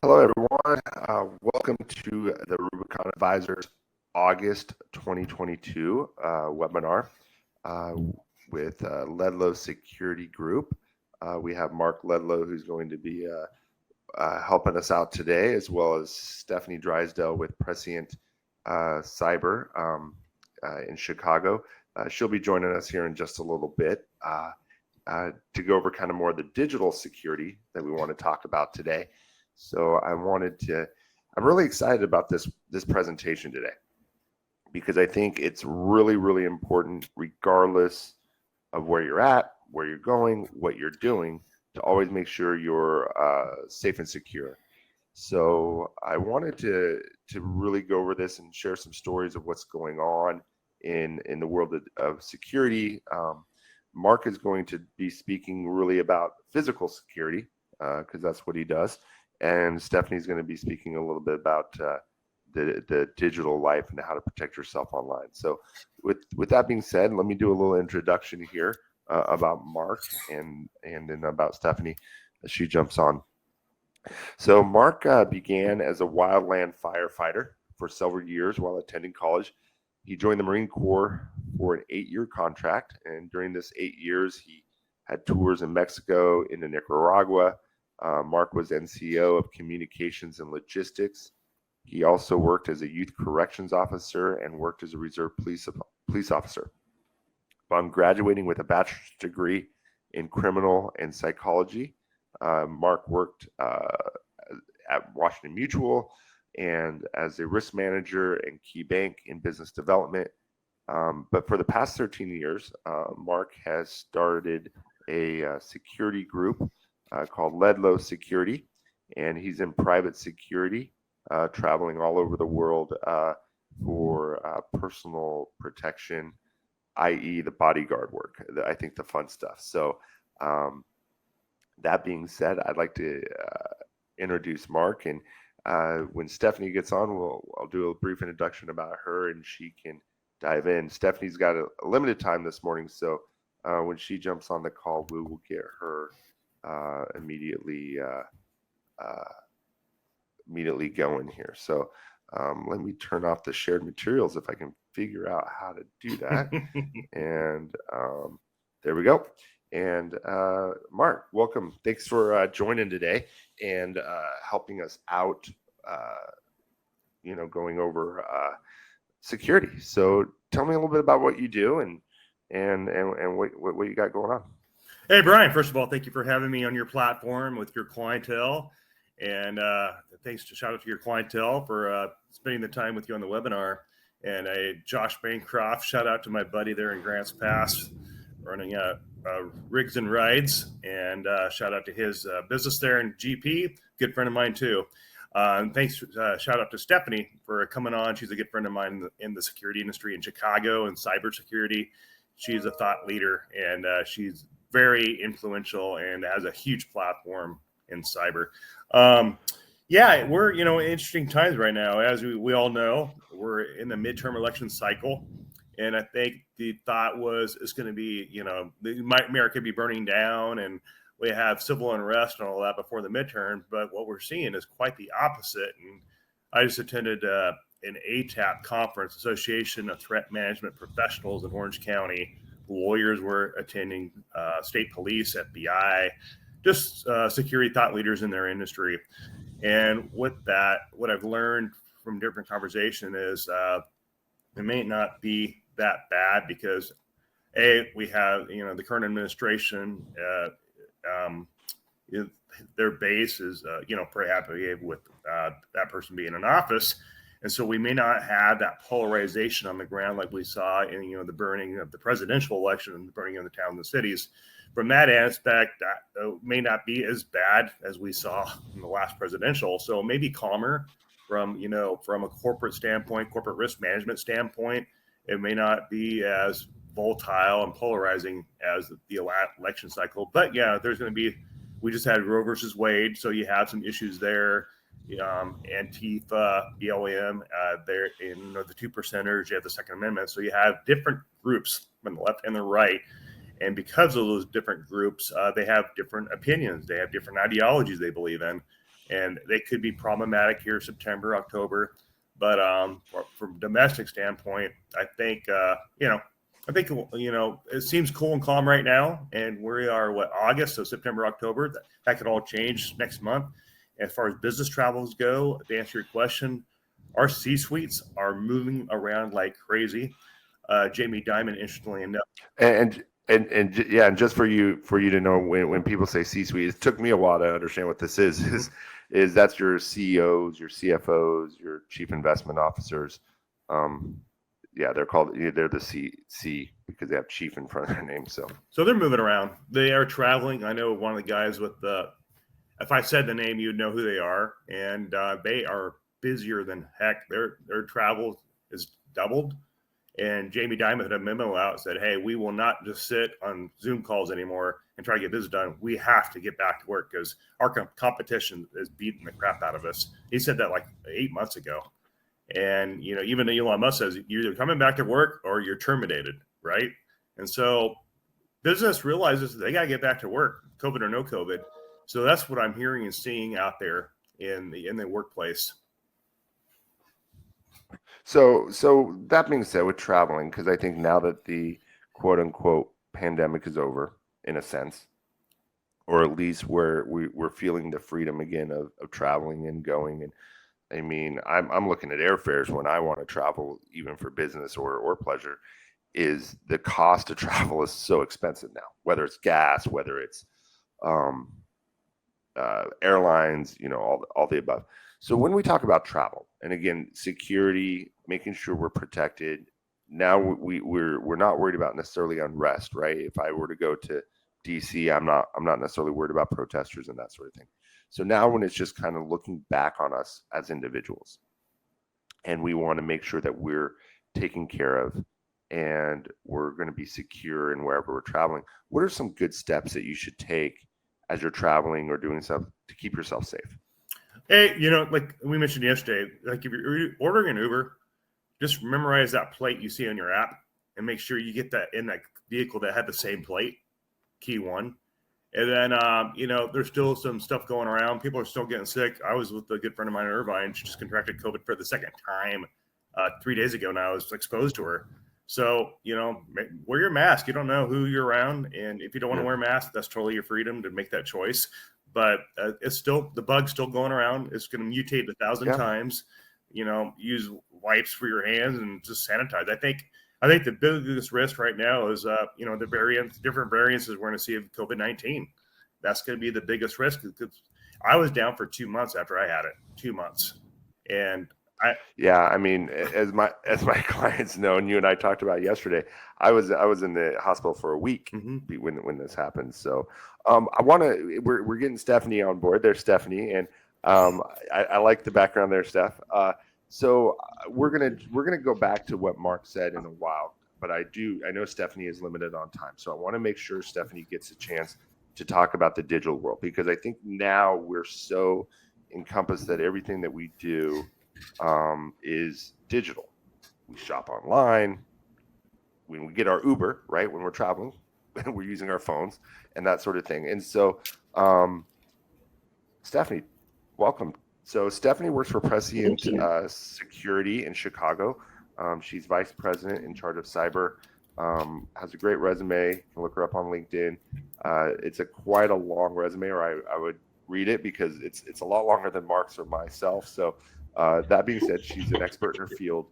Hello, everyone. Welcome to the Rubicon Advisors August 2022 webinar uh, with Ledlow Security Group. We have Mark Ledlow, who's going to be helping us out today, as well as Stefanie Drysdale with Prescient Cyber in Chicago. She'll be joining us here in just a little bit to go over kind of more of the digital security that we want to talk about today. So I'm really excited about this presentation today because I think it's really, really important, regardless of where you're at, where you're going, what you're doing, to always make sure you're safe and secure. So I wanted to really go over this and share some stories of what's going on in the world of security. Mark is going to be speaking really about physical security because that's what he does. And Stefanie's going to be speaking a little bit about the digital life and how to protect yourself online. So with that being said, let me do a little introduction here about Mark and then about Stefanie as she jumps on. So Mark began as a wildland firefighter for several years while attending college. He joined the Marine Corps for an 8-year contract, and during this 8 years, he had tours in Mexico, into Nicaragua. Mark was NCO of Communications and Logistics. He also worked as a youth corrections officer and worked as a reserve police officer. Upon graduating with a bachelor's degree in criminal and psychology, Mark worked at Washington Mutual and as a risk manager and key bank in business development. But for the past 13 years, Mark has started a security group called Ledlow Security, and he's in private security, traveling all over the world for personal protection, i.e. the bodyguard work. I think the fun stuff. So that being said, I'd like to introduce Mark, and when Stefanie gets on, I'll do a brief introduction about her, and she can dive in. Stefanie's got a limited time this morning, so when she jumps on the call, we will get her immediately going here. So let me turn off the shared materials if I can figure out how to do that. And there we go. And Mark, welcome. Thanks for joining today and helping us out, going over security. So tell me a little bit about what you do and what you got going on. Hey, Brian, first of all, thank you for having me on your platform with your clientele. And shout out to your clientele for spending the time with you on the webinar. And Josh Bancroft, shout out to my buddy there in Grants Pass, running Rigs and Rides. And shout out to his business there in GP, good friend of mine too. And thanks, shout out to Stefanie for coming on. She's a good friend of mine in the security industry in Chicago and cybersecurity. She's a thought leader, and she's very influential and has a huge platform in cyber. We're interesting times right now. As we all know, we're in the midterm election cycle, and I think the thought was it's going to be America could be burning down, and we have civil unrest and all that before the midterm. But what we're seeing is quite the opposite. And I just attended an ATAP conference, Association of Threat Management Professionals in Orange County. Lawyers were attending, state police, FBI, just security thought leaders in their industry. And with that, what I've learned from different conversation is it may not be that bad because we have, the current administration, their base is, pretty happy with that person being in office. And so we may not have that polarization on the ground like we saw in, the burning of the presidential election and the burning of the towns and cities. From that aspect, that may not be as bad as we saw in the last presidential. So maybe calmer from a corporate standpoint, corporate risk management standpoint. It may not be as volatile and polarizing as the election cycle. But yeah, there's going to be, we just had Roe versus Wade. So you have some issues there. Antifa, BLM, there in the 2%ers, you have the Second Amendment. So you have different groups from the left and the right. And because of those different groups, they have different opinions. They have different ideologies they believe in. and they could be problematic here September, October. But from a domestic standpoint, I think it seems cool and calm right now, and we are August, so September, October. That could all change next month. As far as business travels go, to answer your question, our C-suites are moving around like crazy. Jamie Dimon, interestingly enough, And yeah, and just for you to know, when people say C-suite, it took me a while to understand what this is. Is that's your CEOs, your CFOs, your chief investment officers. Yeah, they're the C because they have chief in front of their name. So they're moving around. They are traveling. I know one of the guys with if I said the name, you'd know who they are, and they are busier than heck. Their travel is doubled. And Jamie Dimon had a memo out and said, hey, we will not just sit on Zoom calls anymore and try to get this done. We have to get back to work because our competition is beating the crap out of us. He said that like 8 months ago. And, even Elon Musk says you're either coming back to work or you're terminated, right? And so business realizes they got to get back to work, COVID or no COVID. So that's what I'm hearing and seeing out there in the workplace. So that being said, with traveling, because I think now that the quote unquote pandemic is over, in a sense, or at least where we're feeling the freedom again of traveling and going. And I mean, I'm looking at airfares when I want to travel, even for business or pleasure. Is the cost of travel is so expensive now, whether it's gas, whether it's airlines, all the above. So when we talk about travel, and again, security, making sure we're protected, now we're not worried about necessarily unrest, right? If I were to go to DC, I'm not necessarily worried about protesters and that sort of thing. So now when it's just kind of looking back on us as individuals, and we want to make sure that we're taken care of and we're going to be secure in wherever we're traveling, what are some good steps that you should take as you're traveling or doing stuff to keep yourself safe? Hey, like we mentioned yesterday, like if you're ordering an Uber, just memorize that plate you see on your app and make sure you get that in that vehicle that had the same plate, key one. And then, there's still some stuff going around. People are still getting sick. I was with a good friend of mine in Irvine. She just contracted COVID for the second time 3 days ago now. I was exposed to her. So, wear your mask. You don't know who you're around. And if you don't want to wear a mask, that's totally your freedom to make that choice. But it's still, the bug's still going around. It's going to mutate 1,000 times. Use wipes for your hands and just sanitize. I think the biggest risk right now is, the different variants we're going to see of COVID-19. That's going to be the biggest risk. I was down for 2 months after I had it, 2 months. And I mean, as my clients know, and you and I talked about yesterday, I was in the hospital for a week when this happened. So we're getting Stefanie on board. There's Stefanie, and I like the background there, Steph. So we're gonna go back to what Mark said in a while, but I know Stefanie is limited on time, so I want to make sure Stefanie gets a chance to talk about the digital world, because I think now we're so encompassed that everything that we do is digital. We shop online. When we get our Uber, right, when we're traveling, we're using our phones and that sort of thing. And so, Stefanie, welcome. So Stefanie works for Prescient Security in Chicago. She's vice president in charge of cyber. Has a great resume. You can look her up on LinkedIn. It's quite a long resume, or I would read it because it's a lot longer than Mark's or myself. So that being said, she's an expert in her field.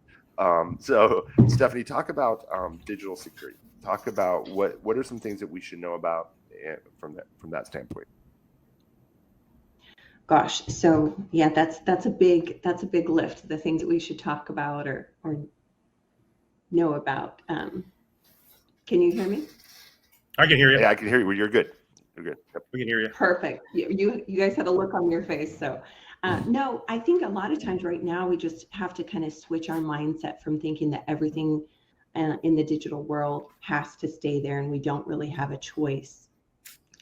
So Stefanie, talk about digital security. Talk about what are some things that we should know about from that standpoint. Gosh, so yeah, that's a big lift. The things that we should talk about or know about. Can you hear me? I can hear you. Yeah, I can hear you. You're good. You're good. Yep. We can hear you. Perfect. You guys had a look on your face. So no, I think a lot of times right now we just have to kind of switch our mindset from thinking that everything in the digital world has to stay there and we don't really have a choice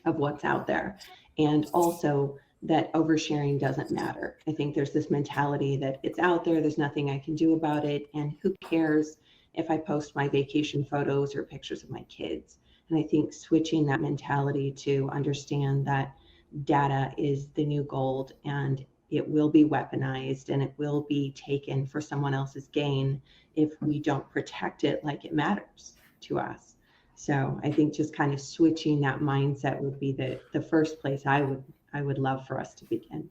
of what's out there. And also that oversharing doesn't matter. I think there's this mentality that it's out there, there's nothing I can do about it, and who cares if I post my vacation photos or pictures of my kids. And I think switching that mentality to understand that data is the new gold, and it will be weaponized, and it will be taken for someone else's gain if we don't protect it like it matters to us. So I think just kind of switching that mindset would be the first place I would love for us to begin.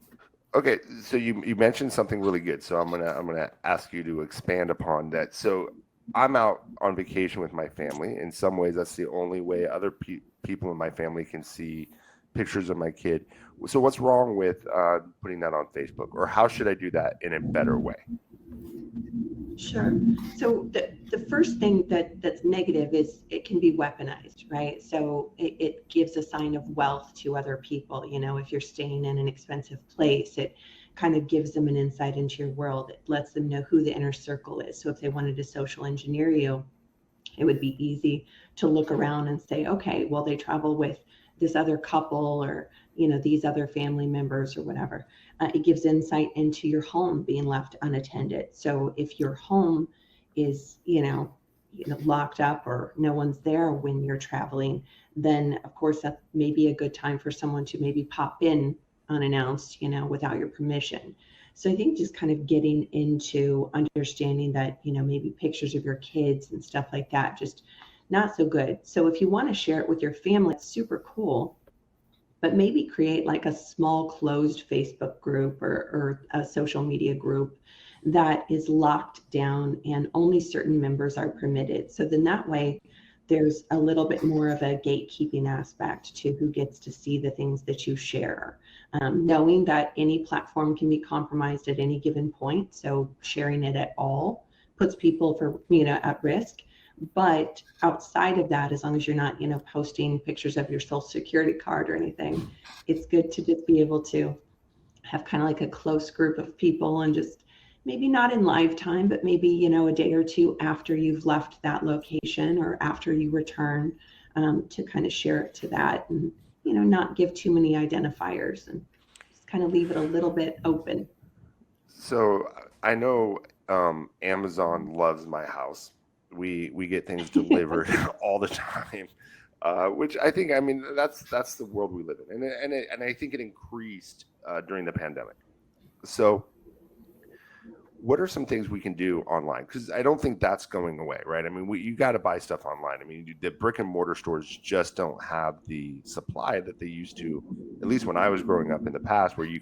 Okay, so you mentioned something really good. So I'm gonna ask you to expand upon that. So I'm out on vacation with my family. In some ways, that's the only way other people in my family can see pictures of my kid. So what's wrong with putting that on Facebook, or how should I do that in a better way? Sure. So the first thing that's negative is it can be weaponized, right? So it gives a sign of wealth to other people. You know, if you're staying in an expensive place, it kind of gives them an insight into your world. It lets them know who the inner circle is. So if they wanted to social engineer you, it would be easy to look around and say, okay, well, they travel with this other couple, or, you know, these other family members or whatever. It gives insight into your home being left unattended. So if your home is, locked up, or no one's there when you're traveling, then of course that may be a good time for someone to maybe pop in unannounced, without your permission. So I think just kind of getting into understanding that, maybe pictures of your kids and stuff like that, just not so good. So if you want to share it with your family, it's super cool, but maybe create like a small closed Facebook group, or a social media group that is locked down and only certain members are permitted. So then that way there's a little bit more of a gatekeeping aspect to who gets to see the things that you share. Knowing that any platform can be compromised at any given point. So sharing it at all puts people at risk. But outside of that, as long as you're not, posting pictures of your social security card or anything, it's good to just be able to have kind of like a close group of people, and just maybe not in live time, but maybe, a day or two after you've left that location, or after you return, to kind of share it to that, and, not give too many identifiers, and just kind of leave it a little bit open. So I know Amazon loves my house. We get things delivered all the time, which I think, that's the world we live in, and I think it increased during the pandemic. So what are some things we can do online? Because I don't think that's going away, right? You got to buy stuff online. The brick and mortar stores just don't have the supply that they used to, at least when I was growing up in the past, where you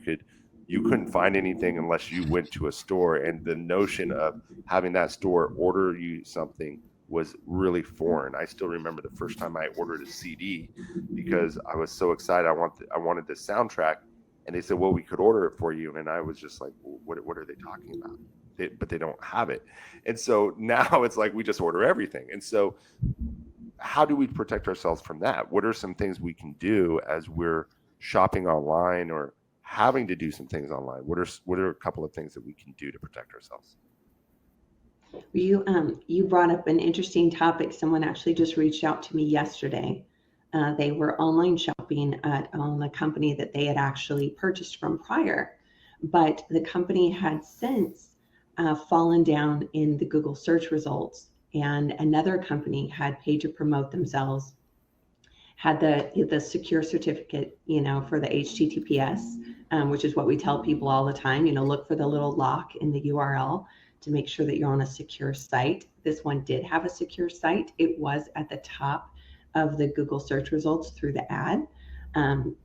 couldn't find anything unless you went to a store. And the notion of having that store order you something was really foreign. I still remember the first time I ordered a CD because I was so excited. I wanted the soundtrack. And they said, well, we could order it for you. And I was just like, what are they talking about? But they don't have it. And so now it's like we just order everything. And so how do we protect ourselves from that? What are some things we can do as we're shopping online, or having to do some things online? What are a couple of things that we can do to protect ourselves? You brought up an interesting topic. Someone actually just reached out to me yesterday. They were online shopping on a company that they had actually purchased from prior, but the company had since fallen down in the Google search results, and another company had paid to promote themselves, had the secure certificate, for the HTTPS, which is what we tell people all the time, look for the little lock in the URL to make sure that you're on a secure site. This one did have a secure site. It was at the top of the Google search results through the ad.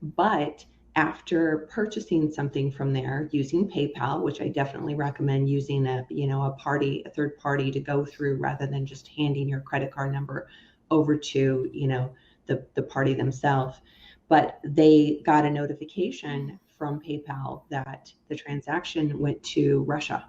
But after purchasing something from there using PayPal, which I definitely recommend using a third party to go through, rather than just handing your credit card number over to, the party themselves. But they got a notification from PayPal that the transaction went to Russia.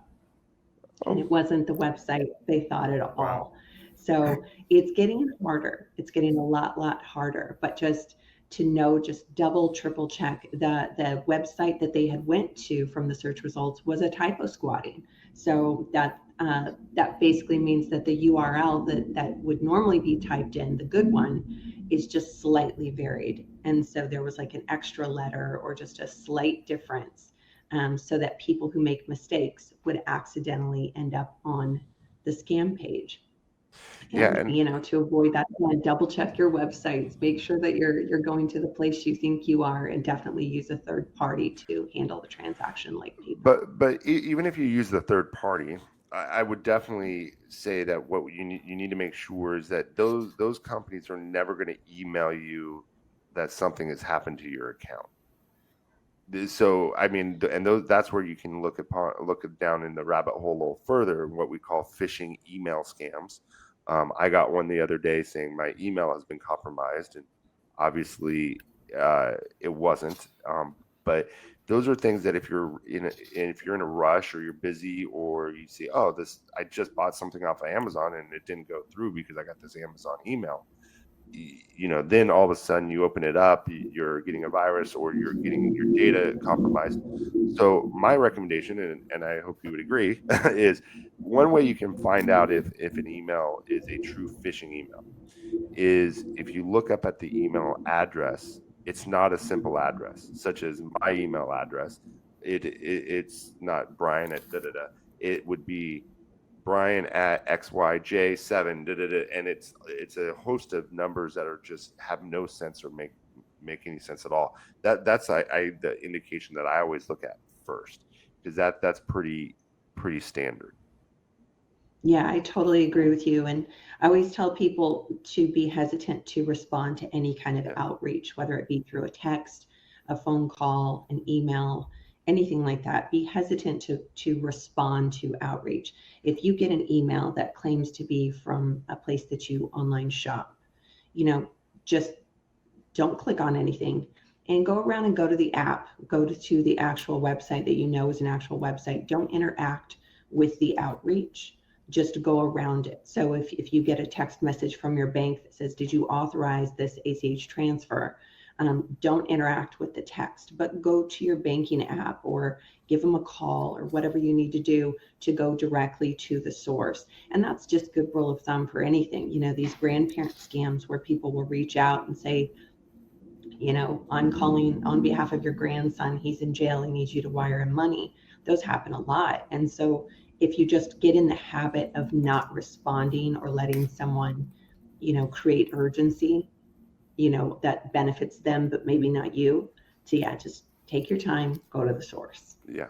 And it wasn't the website they thought at all. Wow. So it's getting harder. It's getting a lot harder. But just to know, just double, triple check the website that they had went to from the search results was a typo squatting. So that basically means that the URL that would normally be typed in, the good one, is just slightly varied. And so there was like an extra letter or just a slight difference, so that people who make mistakes would accidentally end up on the scam page. Yeah, And, and to avoid that, double check your websites, make sure that you're going to the place you think you are, and definitely use a third party to handle the transaction like PayPal. even if you use the third party, I would definitely say that what you need to make sure is that those companies are never going to email you that something has happened to your account. So I mean, and that's where you can look down in the rabbit hole a little further, what we call phishing email scams. I got one the other day saying my email has been compromised, and obviously it wasn't. But those are things that if you're in a rush or you're busy or you see, oh, this I just bought something off of Amazon and it didn't go through because I got this Amazon email. Then all of a sudden you open it up, you're getting a virus or you're getting your data compromised. So my recommendation, and I hope you would agree, is one way you can find out if an email is a true phishing email is if you look up at the email address. It's not a simple address, such as my email address. It's not Brian at da da da. It would be Brian at XYJ7, and it's a host of numbers that are just have no sense or make any sense at all. That's the indication that I always look at first, because that's pretty standard. Yeah, I totally agree with you. And I always tell people to be hesitant to respond to any kind of outreach, whether it be through a text, a phone call, an email, anything like that. Be hesitant to respond to outreach. If you get an email that claims to be from a place that you online shop, just don't click on anything and go around and go to the app, go to the actual website that you know is an actual website. Don't interact with the outreach, just go around it. So if you get a text message from your bank that says, did you authorize this ACH transfer? Don't interact with the text, but go to your banking app or give them a call or whatever you need to do to go directly to the source. And that's just good rule of thumb for anything. These grandparent scams where people will reach out and say, I'm calling on behalf of your grandson. He's in jail. He needs you to wire him money. Those happen a lot. And so if you just get in the habit of not responding or letting someone, create urgency, that benefits them, but maybe not you. So yeah, just take your time, go to the source. Yeah,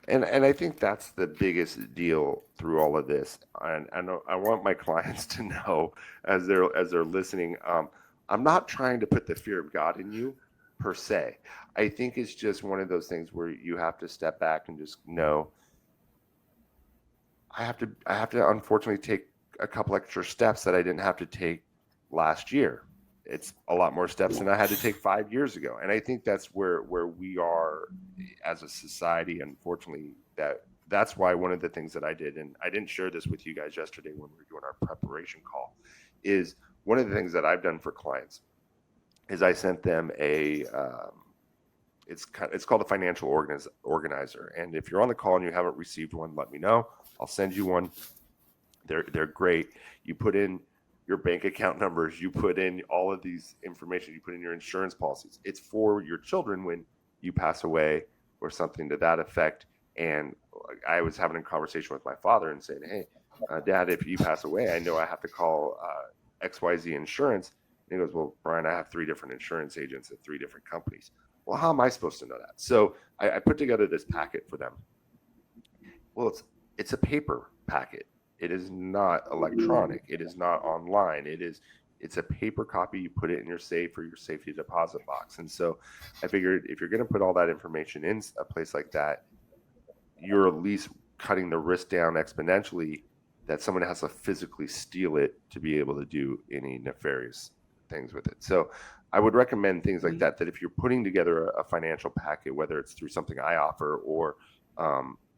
and I think that's the biggest deal through all of this. And I want my clients to know as they're listening. I'm not trying to put the fear of God in you per se. I think it's just one of those things where you have to step back and just know I have to unfortunately take a couple extra steps that I didn't have to take last year. It's a lot more steps than I had to take 5 years ago. And I think that's where we are as a society. Unfortunately, that's why one of the things that I did, and I didn't share this with you guys yesterday when we were doing our preparation call, is one of the things that I've done for clients is I sent them it's called a financial organizer. And if you're on the call and you haven't received one, let me know. I'll send you one. They're great. You put in your bank account numbers, you put in all of these information, you put in your insurance policies. It's for your children when you pass away or something to that effect. And I was having a conversation with my father and saying, hey, Dad, if you pass away, I know I have to call XYZ Insurance. And he goes, well, Brian, I have 3 different insurance agents at 3 different companies. Well, how am I supposed to know that? So I put together this packet for them. Well, it's a paper packet. It is not electronic. It is not online. It's a paper copy. You put it in your safe or your safety deposit box. And so I figured if you're going to put all that information in a place like that, you're at least cutting the risk down exponentially that someone has to physically steal it to be able to do any nefarious things with it. So I would recommend things like that if you're putting together a financial packet, whether it's through something I offer or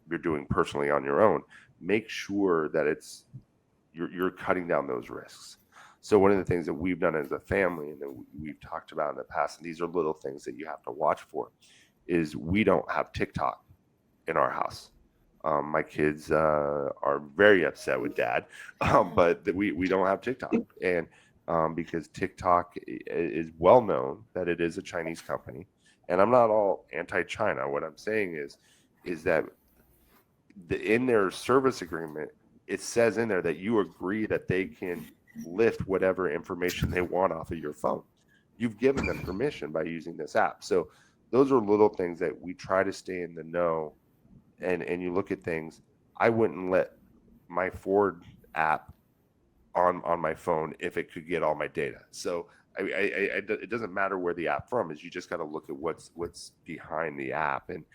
you're doing personally on your own, make sure that you're cutting down those risks. So one of the things that we've done as a family and that we've talked about in the past, and these are little things that you have to watch for, is we don't have TikTok in our house. My kids are very upset with Dad, but we don't have TikTok. And because TikTok is well known that it is a Chinese company. And I'm not all anti-China. What I'm saying is that in their service agreement, it says in there that you agree that they can lift whatever information they want off of your phone. You've given them permission by using this app. So those are little things that we try to stay in the know. And you look at things, I wouldn't let my Ford app on my phone if it could get all my data. So it doesn't matter where the app from is. You just got to look at what's behind the app. And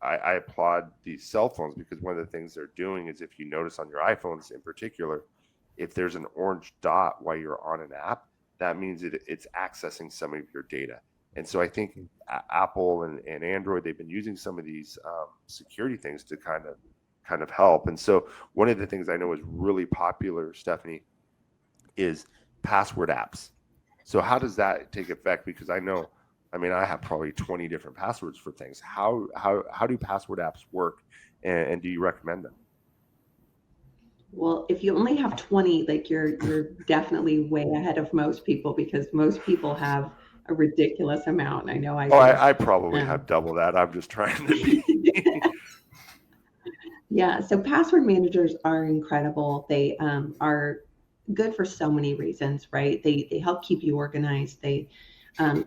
I applaud these cell phones, because one of the things they're doing is, if you notice on your iPhones in particular, if there's an orange dot while you're on an app, that means it's accessing some of your data. And so I think Apple and Android, they've been using some of these security things to kind of help. And so one of the things I know is really popular, Stefanie, is password apps. So how does that take effect? Because I have probably 20 different passwords for things. How do password apps work, and do you recommend them? Well, if you only have 20, like you're definitely way ahead of most people, because most people have a ridiculous amount. I know I do. I probably have double that. I'm just trying to be. Yeah, so password managers are incredible. They are good for so many reasons, right? They help keep you organized. They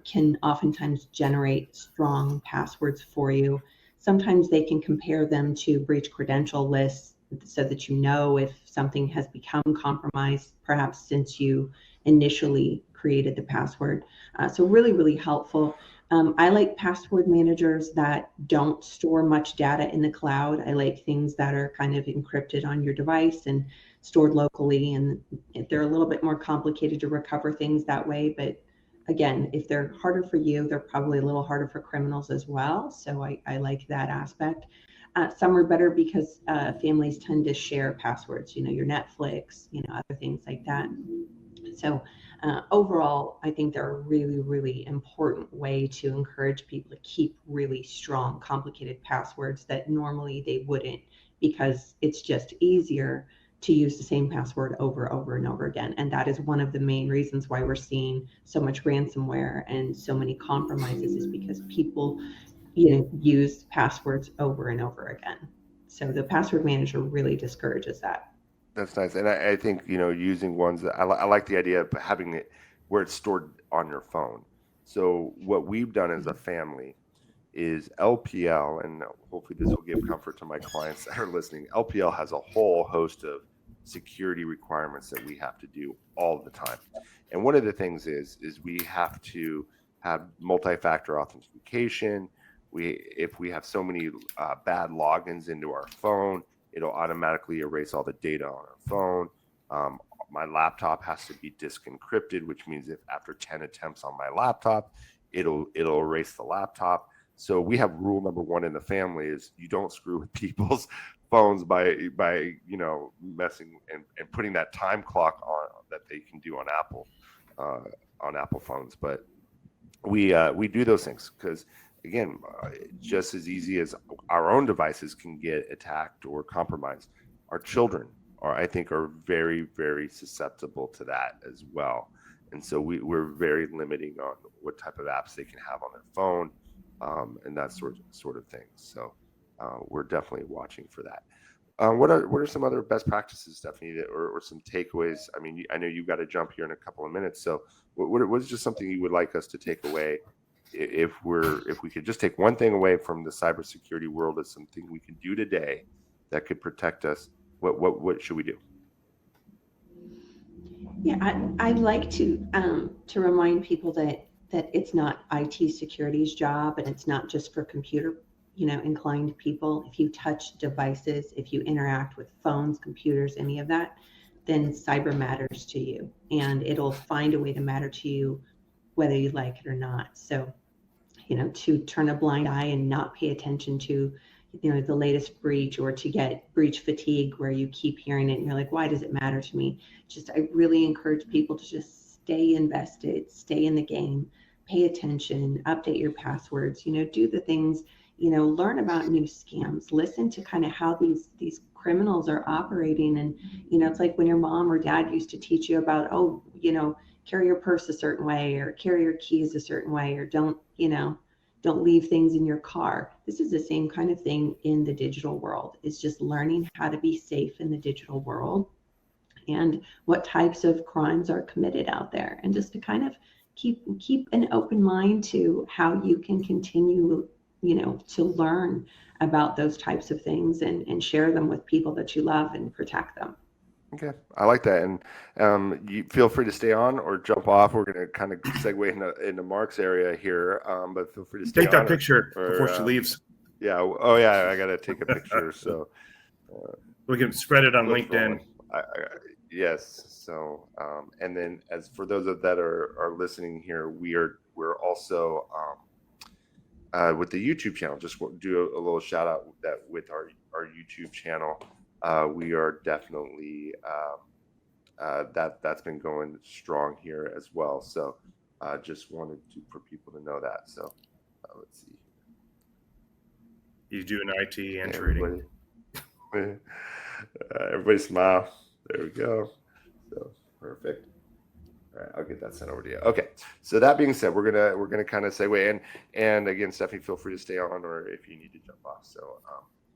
can oftentimes generate strong passwords for you. Sometimes they can compare them to breach credential lists, so that you know if something has become compromised, perhaps since you initially created the password. So really, really helpful. I like password managers that don't store much data in the cloud. I like things that are kind of encrypted on your device and stored locally. And they're a little bit more complicated to recover things that way. But again, if they're harder for you, they're probably a little harder for criminals as well. So I like that aspect. Some are better because families tend to share passwords, your Netflix, other things like that. So overall, I think they're a really, really important way to encourage people to keep really strong, complicated passwords that normally they wouldn't, because it's just easier to use the same password over and over again. And that is one of the main reasons why we're seeing so much ransomware and so many compromises, is because people use passwords over and over again. So the password manager really discourages that. That's nice. And I think, using ones that I like the idea of having it where it's stored on your phone. So what we've done as a family is LPL, and hopefully this will give comfort to my clients that are listening. LPL has a whole host of security requirements that we have to do all the time. And one of the things is we have to have multi-factor authentication. If we have so many bad logins into our phone, it'll automatically erase all the data on our phone. My laptop has to be disk encrypted, which means if after 10 attempts on my laptop, it'll erase the laptop. So we have rule number one in the family is you don't screw with people's phones by messing and putting that time clock on that they can do on Apple phones. But we do those things because, again, just as easy as our own devices can get attacked or compromised, our children I think are very, very susceptible to that as well. And so we're very limiting on what type of apps they can have on their phone, and that sort of things. So we're definitely watching for that. What are some other best practices, Stefanie, or some takeaways? I mean, I know you've got to jump here in a couple of minutes. So what is just something you would like us to take away? If we could just take one thing away from the cybersecurity world as something we can do today that could protect us, what should we do? Yeah, I'd like to remind people that it's not IT security's job, and it's not just for computer inclined people. If you touch devices, if you interact with phones, computers, any of that, then cyber matters to you, and it'll find a way to matter to you whether you like it or not. So, to turn a blind eye and not pay attention to, the latest breach, or to get breach fatigue where you keep hearing it and you're like, why does it matter to me? I really encourage people to just stay invested, stay in the game, pay attention, update your passwords, do the things, learn about new scams, listen to kind of how these criminals are operating. And, it's like when your mom or dad used to teach you about, carry your purse a certain way, or carry your keys a certain way, or don't don't leave things in your car. This is the same kind of thing in the digital world. It's just learning how to be safe in the digital world and what types of crimes are committed out there, and just to kind of keep an open mind to how you can continue, to learn about those types of things and share them with people that you love and protect them. Okay, I like that. And you feel free to stay on or jump off. We're going to kind of segue into Mark's area here, but feel free to stay Take on. that picture before she leaves. Yeah. Oh, yeah. I got to take a picture. So we can spread it on LinkedIn. Yes. So, and then as for those that are listening here, we're also with the YouTube channel. Just do a little shout out that with our YouTube channel. We are definitely that's been going strong here as well. So just wanted for people to know that. So let's see. He's doing IT and trading. Everybody smile. There we go. So perfect. All right, I'll get that sent over to you. Okay. So that being said, we're gonna kind of segue and again, Stefanie, feel free to stay on, or if you need to jump off. So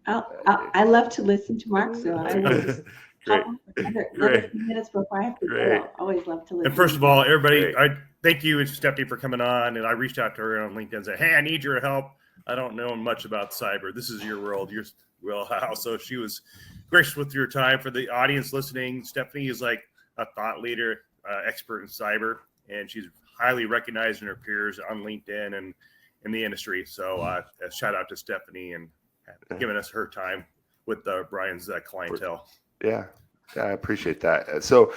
I love to listen to Mark, so I will just Great. another few minutes before I have to go. I always love to listen. And first of all, everybody, I thank you, Stefanie, for coming on. And I reached out to her on LinkedIn and said, hey, I need your help. I don't know much about cyber. This is your world, your wheelhouse. So she was gracious with your time. For the audience listening, Stefanie is like a thought leader, expert in cyber, and she's highly recognized in her peers on LinkedIn and in the industry. So a shout out to Stefanie and giving us her time with Brian's clientele. Yeah, I appreciate that. So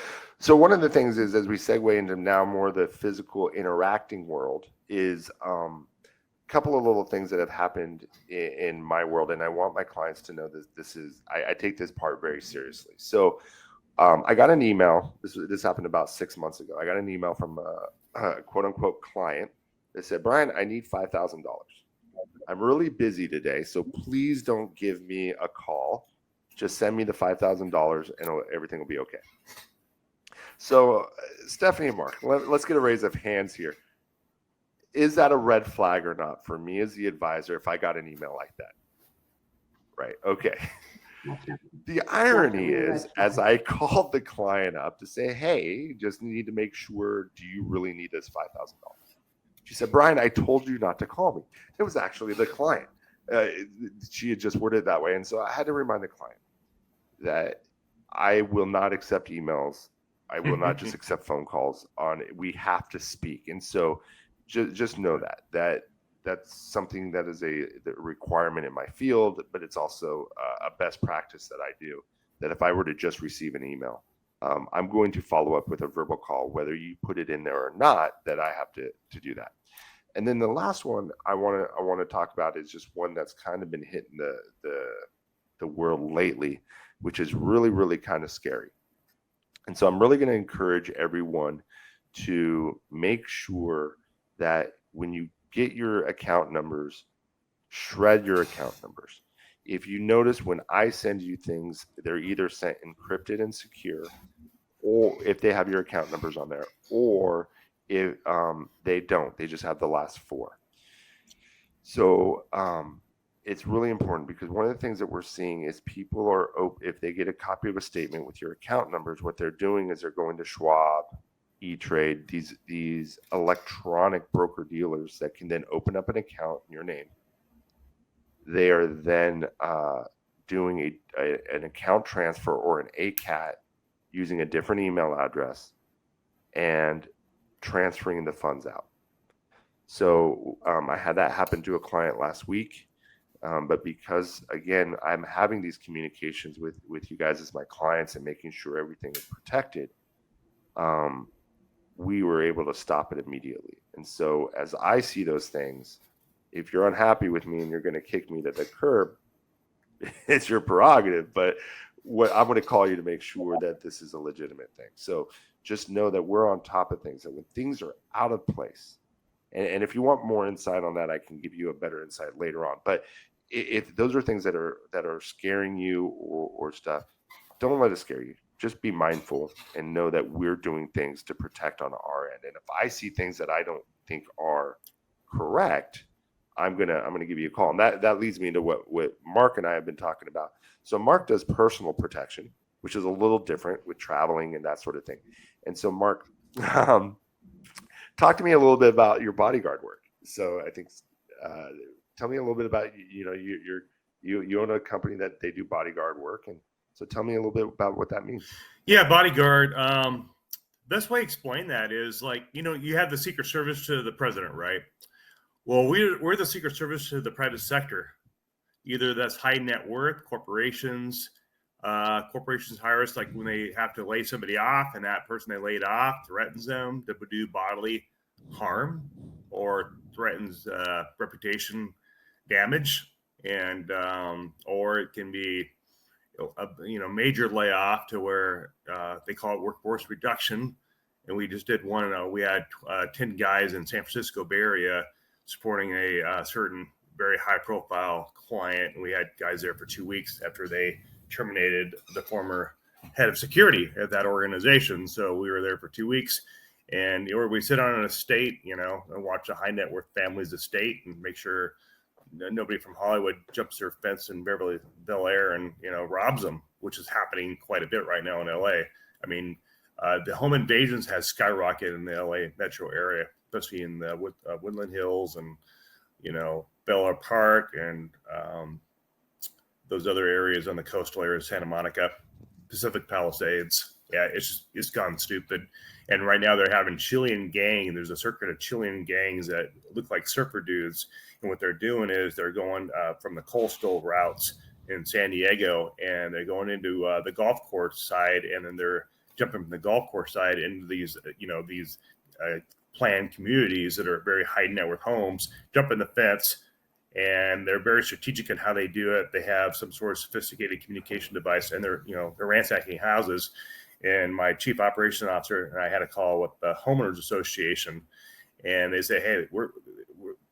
one of the things is, as we segue into now more the physical interacting world, is a couple of little things that have happened in my world, and I want my clients to know that this is I take this part very seriously. So I got an email. This happened about 6 months ago. I got an email from a quote unquote client that said, Brian, I need $5,000. I'm really busy today, so please don't give me a call. Just send me the $5,000 and everything will be okay. So Stefanie and Mark, let's get a raise of hands here. Is that a red flag or not for me as the advisor if I got an email like that? Right. Okay. The irony is, as I called the client up to say, hey, just need to make sure, do you really need this $5,000? She said, Brian, I told you not to call me. It was actually the client. She had just worded it that way. And so I had to remind the client that I will not accept emails. I will not just accept phone calls we have to speak. And so just know that's something that is the requirement in my field, but it's also a best practice that I do, that if I were to just receive an email, I'm going to follow up with a verbal call, whether you put it in there or not, that I have to do that. And then the last one I want to talk about is just one that's kind of been hitting the world lately, which is really, really kind of scary. And so I'm really going to encourage everyone to make sure that when you get your account numbers, shred your account numbers. If you notice, when I send you things, they're either sent encrypted and secure, or if they have your account numbers on there, or if they don't, they just have the last four. So it's really important, because one of the things that we're seeing is people are, if they get a copy of a statement with your account numbers, what they're doing is they're going to Schwab, E-Trade, these electronic broker dealers that can then open up an account in your name. They are then doing an account transfer or an ACAT using a different email address and transferring the funds out. So I had that happen to a client last week. But because, again, I'm having these communications with you guys as my clients and making sure everything is protected, we were able to stop it immediately. And so as I see those things, if you're unhappy with me and you're going to kick me to the curb, it's your prerogative. But I'm going to call you to make sure that this is a legitimate thing. So just know that we're on top of things, that when things are out of place, and if you want more insight on that, I can give you a better insight later on. But if those are things that are scaring you or stuff, don't let it scare you. Just be mindful and know that we're doing things to protect on our end. And if I see things that I don't think are correct, I'm gonna give you a call. And that leads me to what Mark and I have been talking about. So Mark does personal protection, which is a little different with traveling and that sort of thing. And so Mark, talk to me a little bit about your bodyguard work. So I think, tell me a little bit about, you own a company that they do bodyguard work. And so tell me a little bit about what that means. Yeah, bodyguard. Best way to explain that is like, you have the Secret Service to the president, right? Well, we're the Secret Service to the private sector. Either that's high net worth corporations. Corporations hire us like when they have to lay somebody off, and that person they laid off threatens them to do bodily harm or threatens reputation damage, and or it can be a major layoff to where they call it workforce reduction. And we just did one. We had 10 guys in San Francisco Bay Area supporting a certain very high profile client. And we had guys there for 2 weeks after they terminated the former head of security at that organization. So we were there for 2 weeks, and we sit on an estate, and watch a high net worth family's estate and make sure nobody from Hollywood jumps their fence in Bel Air and robs them, which is happening quite a bit right now in LA. I mean, the home invasions has skyrocketed in the LA metro area, especially in the Woodland Hills and Bel Air Park and those other areas on the coastal area, Santa Monica, Pacific Palisades. Yeah, it's gone stupid. And right now they're having Chilean gang. There's a circuit of Chilean gangs that look like surfer dudes. And what they're doing is they're going from the coastal routes in San Diego, and they're going into the golf course side, and then they're jumping from the golf course side into these planned communities that are very high net worth homes, jumping the fence. And they're very strategic in how they do it. They have some sort of sophisticated communication device, and they're ransacking houses. And my chief operations officer and I had a call with the homeowners association, and they say, hey,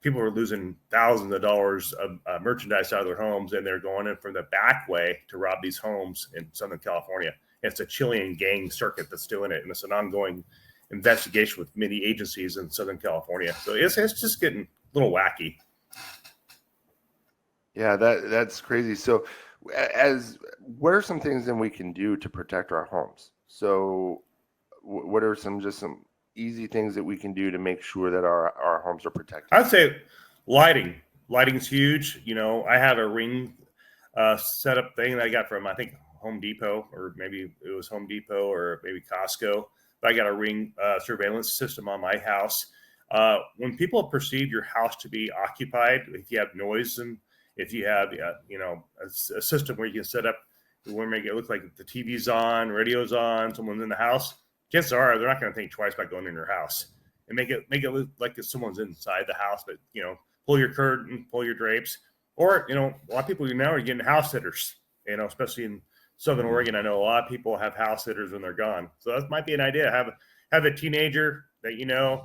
people are losing thousands of dollars of merchandise out of their homes, and they're going in from the back way to rob these homes in Southern California. And it's a Chilean gang circuit that's doing it, and it's an ongoing investigation with many agencies in Southern California. So it's just getting a little wacky. Yeah, that's crazy. So what are some things that we can do to protect our homes? So what are some easy things that we can do to make sure that our homes are protected? I'd say lighting. Lighting's huge. I have a ring setup thing that I got from, I think, Home Depot, or maybe it was Home Depot or maybe Costco. But I got a ring surveillance system on my house. When people perceive your house to be occupied, if you have noise, and if you have a system where you can set up where make it look like the TV's on, radio's on, someone's in the house, chances are they're not going to think twice about going in your house. And make it look like if someone's inside the house. But pull your curtain, pull your drapes, or a lot of people now are getting house sitters. Especially in Southern Oregon, I know a lot of people have house sitters when they're gone. So that might be an idea. Have a teenager that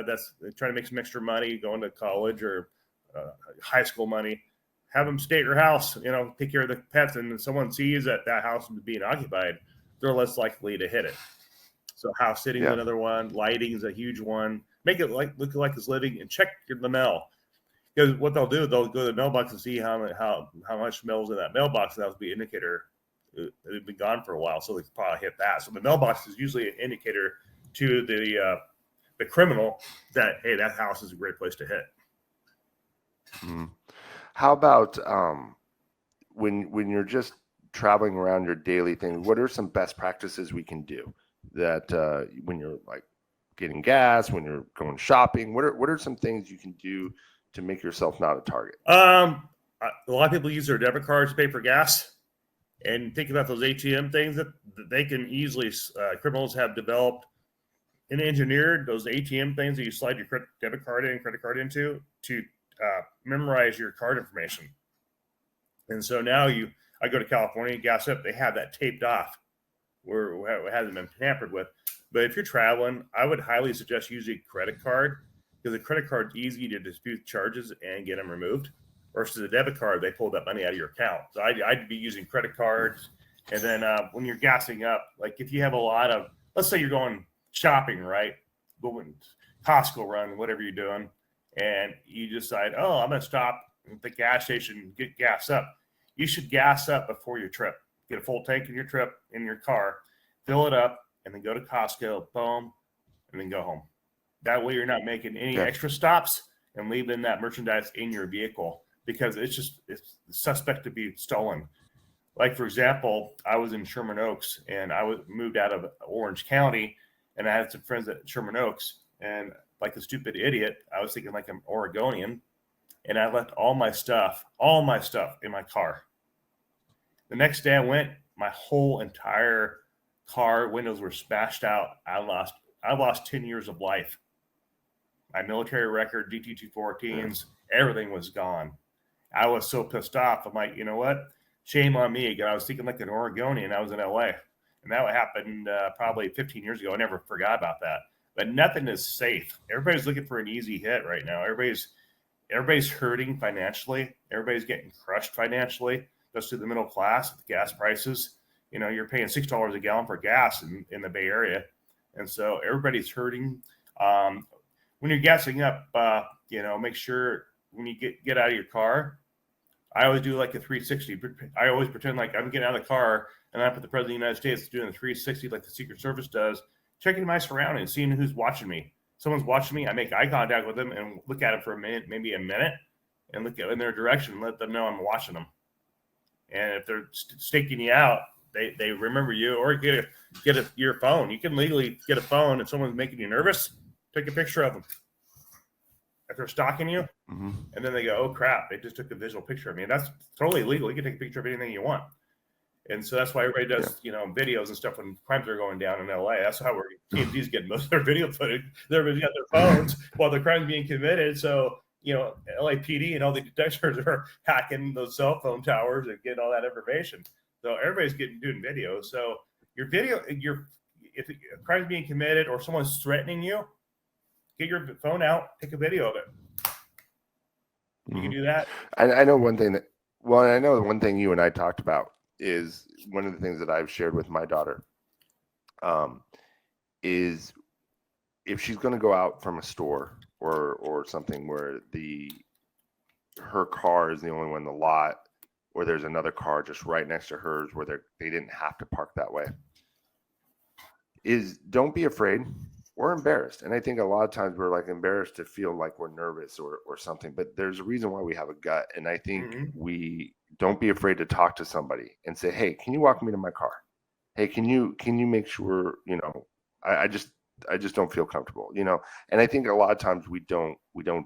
that's trying to make some extra money, going to college or high school money. Have them stay at your house, take care of the pets, and if someone sees that house is being occupied, they're less likely to hit it. So house sitting is another one. Lighting is a huge one. Make it look like it's living, and check the mail. Because what they'll do, they'll go to the mailbox and see how much mail's in that mailbox, and that'll be an indicator they've been gone for a while, so they can probably hit that. So the mailbox is usually an indicator to the criminal that, hey, that house is a great place to hit. Mm-hmm. How about when you're just traveling around your daily thing, what are some best practices we can do that when you're like getting gas, when you're going shopping, what are some things you can do to make yourself not a target? A lot of people use their debit cards to pay for gas, and think about those ATM things that they can easily, criminals have developed and engineered those ATM things that you slide your debit card into to memorize your card information. And so now I go to California, gas up, they have that taped off where it hasn't been tampered with. But if you're traveling, I would highly suggest using a credit card, because a credit card's easy to dispute charges and get them removed. Versus a debit card, they pull that money out of your account. So I'd be using credit cards. And then when you're gassing up, like if you have a lot of, let's say you're going shopping, right? Going Costco run, whatever you're doing, and you decide, oh, I'm going to stop at the gas station, get gas up. You should gas up before your trip. Get a full tank in your trip in your car, fill it up, and then go to Costco, boom, and then go home. That way you're not making any extra stops and leaving that merchandise in your vehicle, because it's suspect to be stolen. Like, for example, I was in Sherman Oaks, and I was moved out of Orange County, and I had some friends at Sherman Oaks, and like a stupid idiot, I was thinking like I'm Oregonian, and I left all my stuff in my car. The next day I went, my whole entire car windows were smashed out. I lost 10 years of life. My military record, DT-214s, everything was gone. I was so pissed off. I'm like, you know what? Shame on me. Again, I was thinking like an Oregonian. I was in LA. And that happened probably 15 years ago. I never forgot about that. But nothing is safe. Everybody's looking for an easy hit right now. Everybody's hurting financially. Everybody's getting crushed financially. Especially the middle class with gas prices. You know, you're paying $6 a gallon for gas in the Bay Area. And so everybody's hurting. When you're gassing up, make sure when you get out of your car, I always do like a 360. I always pretend like I'm getting out of the car, and I put the President of the United States doing a 360 like the Secret Service does, checking my surroundings, seeing who's watching me. Someone's watching me, I make eye contact with them and look at them for a minute, maybe a minute, and look in their direction and let them know I'm watching them. And if they're staking you out, they remember you, or get your phone. You can legally get a phone if someone's making you nervous. Take a picture of them. If they're stalking you, and then they go, oh crap, they just took a visual picture of me. And that's totally legal. You can take a picture of anything you want. And so that's why everybody does, videos and stuff when crimes are going down in LA. That's how TMZ's getting most of their video footage. Everybody's got their phones while the crime's being committed. So, LAPD and all the detectives are hacking those cell phone towers and getting all that information. So everybody's doing videos. So if a crime's being committed or someone's threatening you, get your phone out, take a video of it. You can do that. I know one thing I know the one thing you and I talked about is one of the things that I've shared with my daughter is if she's going to go out from a store or something where her car is the only one in the lot, or there's another car just right next to hers where they didn't have to park that way, is don't be afraid or embarrassed. And I think a lot of times we're like embarrassed to feel like we're nervous or something, but there's a reason why we have a gut. And I think we don't be afraid to talk to somebody and say, hey, can you walk me to my car? Hey, can you make sure, I just don't feel comfortable, and I think a lot of times we don't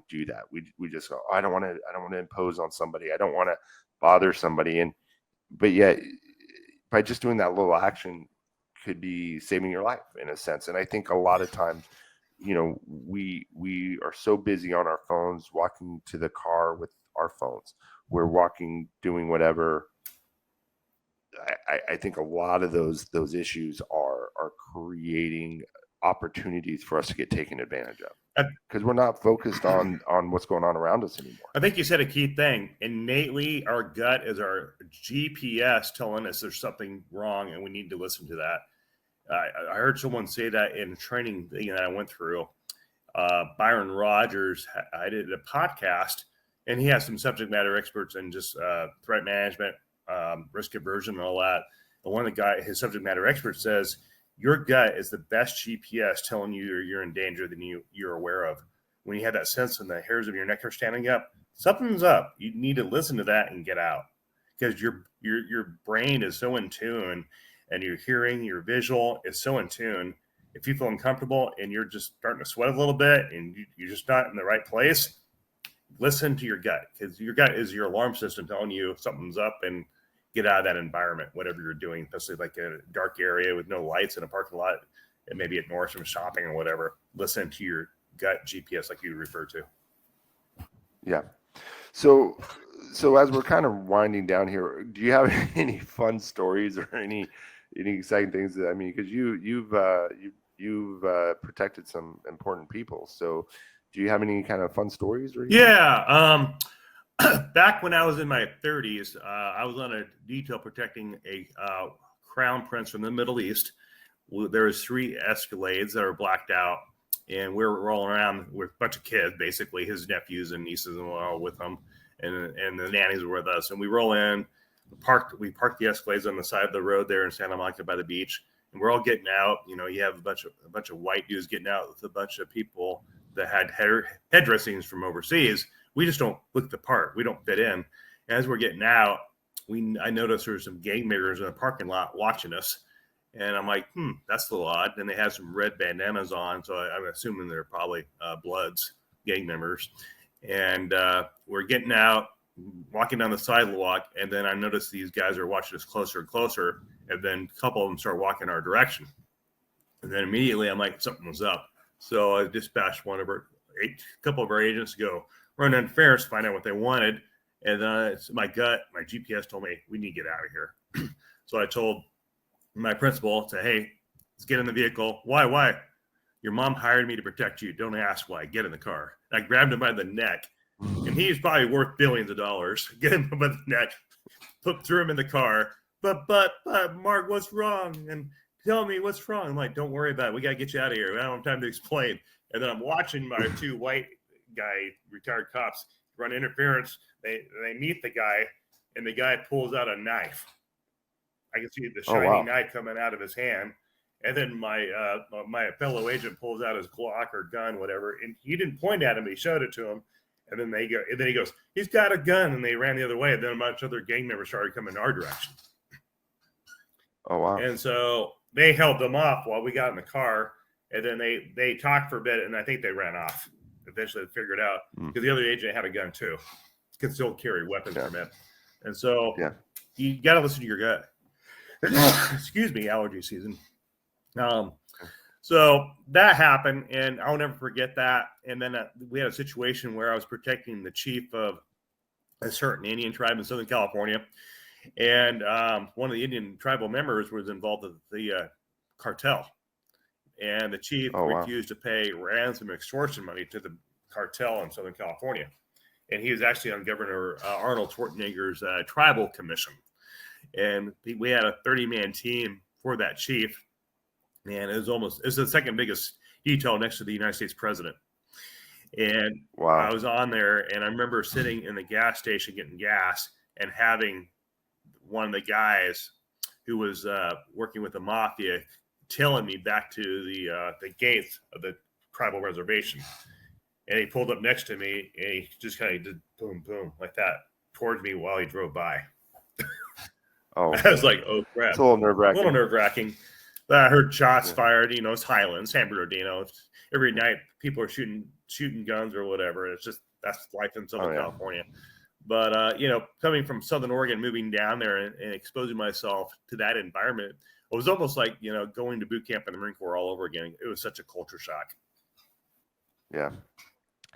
do that. We just go, I don't want to impose on somebody. I don't want to bother somebody. But yet by just doing that little action could be saving your life in a sense. And I think a lot of times, we are so busy on our phones, walking to the car with our phones. We're walking, doing whatever. I think a lot of those issues are creating opportunities for us to get taken advantage of because we're not focused on what's going on around us anymore. I think you said a key thing. Innately, our gut is our GPS telling us there's something wrong and we need to listen to that. I heard someone say that in a training that I went through. Byron Rogers, I did a podcast, and he has some subject matter experts in just threat management, risk aversion, and all that. And one of his subject matter experts says, your gut is the best GPS telling you you're in danger than you're aware of. When you have that sense and the hairs of your neck are standing up, something's up. You need to listen to that and get out, because your brain is so in tune, and your hearing, your visual is so in tune. If you feel uncomfortable and you're just starting to sweat a little bit and you're just not in the right place, listen to your gut, because your gut is your alarm system telling you something's up, and get out of that environment, whatever you're doing, especially like a dark area with no lights in a parking lot, and maybe at Nordstrom shopping or whatever. Listen to your gut GPS, like you referred to. Yeah. So as we're kind of winding down here, do you have any fun stories or any exciting things because you've protected some important people. So do you have any kind of fun stories? Yeah. Back when I was in my 30s, I was on a detail protecting a crown prince from the Middle East. There was 3 Escalades that are blacked out, and we're rolling around with a bunch of kids, basically his nephews and nieces, and we're all with them, and the nannies were with us. And we roll in, we parked the Escalades on the side of the road there in Santa Monica by the beach, and we're all getting out. You have a bunch of white dudes getting out with a bunch of people that had head dressings from overseas. We just don't look the part. We don't fit in. And as we're getting out, I noticed there's some gang members in the parking lot watching us. And I'm like, that's a little odd. And they had some red bandanas on. So I'm assuming they're probably Bloods, gang members. And we're getting out, walking down the sidewalk. And then I noticed these guys are watching us closer and closer. And then a couple of them start walking our direction. And then immediately I'm like, something was up. So I dispatched a couple of our agents to go run interference, find out what they wanted. And it's my GPS told me we need to get out of here. So I told my principal, hey, let's get in the vehicle. Why? Your mom hired me to protect you. Don't ask why. Get in the car. And I grabbed him by the neck, and he's probably worth billions of dollars. Get him by the neck, threw him in the car. But Mark, what's wrong? And tell me what's wrong. I'm like, don't worry about it. We got to get you out of here. I don't have time to explain. And then I'm watching my two white retired cops run interference. They meet the guy, and the guy pulls out a knife. I can see the shiny knife coming out of his hand. And then my fellow agent pulls out his Glock or gun, whatever. And he didn't point at him. He showed it to him. And then he goes, he's got a gun. And they ran the other way. And then a bunch of other gang members started coming in our direction. Oh, wow. And so they held them off while we got in the car. And then they talked for a bit. And I think they ran off. Eventually they figured out because the other agent had a gun too. Concealed carry weapons permit. And so you got to listen to your gut. Excuse me, allergy season. So that happened, and I'll never forget that. And then we had a situation where I was protecting the chief of a certain Indian tribe in Southern California, and one of the Indian tribal members was involved with the cartel, and the chief refused to pay ransom extortion money to the cartel in Southern California, and he was actually on Governor Arnold Schwarzenegger's tribal commission. And we had a 30-man team for that chief. And it's the second biggest detail next to the United States president. And I was on there, and I remember sitting in the gas station getting gas and having one of the guys who was working with the mafia tailing me back to the gates of the tribal reservation. And he pulled up next to me, and he just kind of did boom, boom, like that towards me while he drove by. I was like, oh, crap. It's a little nerve-wracking. But I heard shots fired. It's Highlands, San Bernardino. Every night people are shooting guns or whatever. It's just that's life in Southern California. But coming from Southern Oregon, moving down there and exposing myself to that environment, it was almost like going to boot camp in the Marine Corps all over again. It was such a culture shock. Yeah,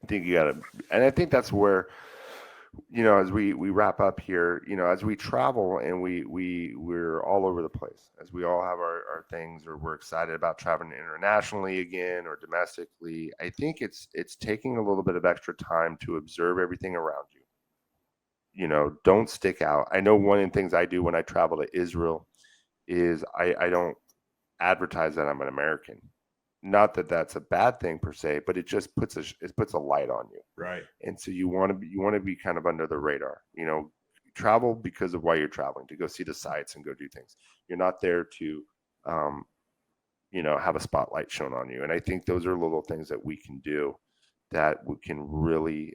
I think you got to, and I think that's where. As we wrap up here, as we travel and we're all over the place, as we all have our things, or we're excited about traveling internationally again or domestically, I think it's taking a little bit of extra time to observe everything around you. Don't stick out. I know one of the things I do when I travel to Israel is I don't advertise that I'm an American. Not that that's a bad thing per se, but it just puts a light on you. Right. And so you want to be kind of under the radar. Travel because of why you're traveling, to go see the sights and go do things. You're not there to, have a spotlight shown on you. And I think those are little things that we can do that can really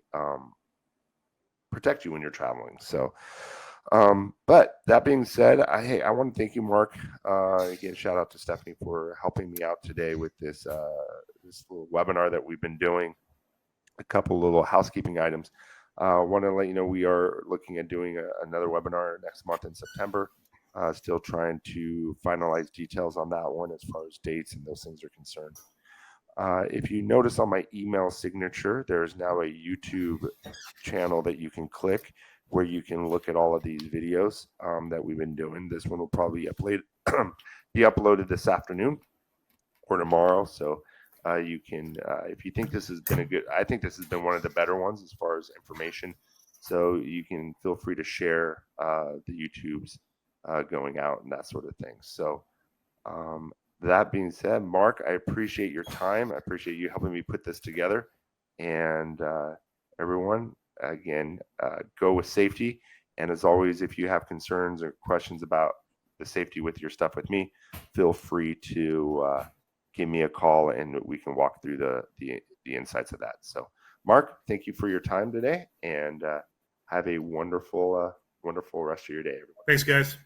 protect you when you're traveling. So, but that being said, I want to thank you, Mark. Again, shout out to Stefanie for helping me out today with this little webinar that we've been doing. A couple little housekeeping items. Want to let you know we are looking at doing another webinar next month in September. Still trying to finalize details on that one as far as dates and those things are concerned. If you notice on my email signature, there is now a YouTube channel that you can click where you can look at all of these videos that we've been doing. This one will probably be uploaded this afternoon or tomorrow. So you can, if you think this has been I think this has been one of the better ones as far as information. So you can feel free to share the YouTubes going out and that sort of thing. So that being said, Mark, I appreciate your time. I appreciate you helping me put this together. And everyone, again, go with safety. And as always, if you have concerns or questions about the safety with your stuff with me, feel free to give me a call and we can walk through the insights of that. So, Mark, thank you for your time today, and have a wonderful rest of your day, everyone. Thanks, guys.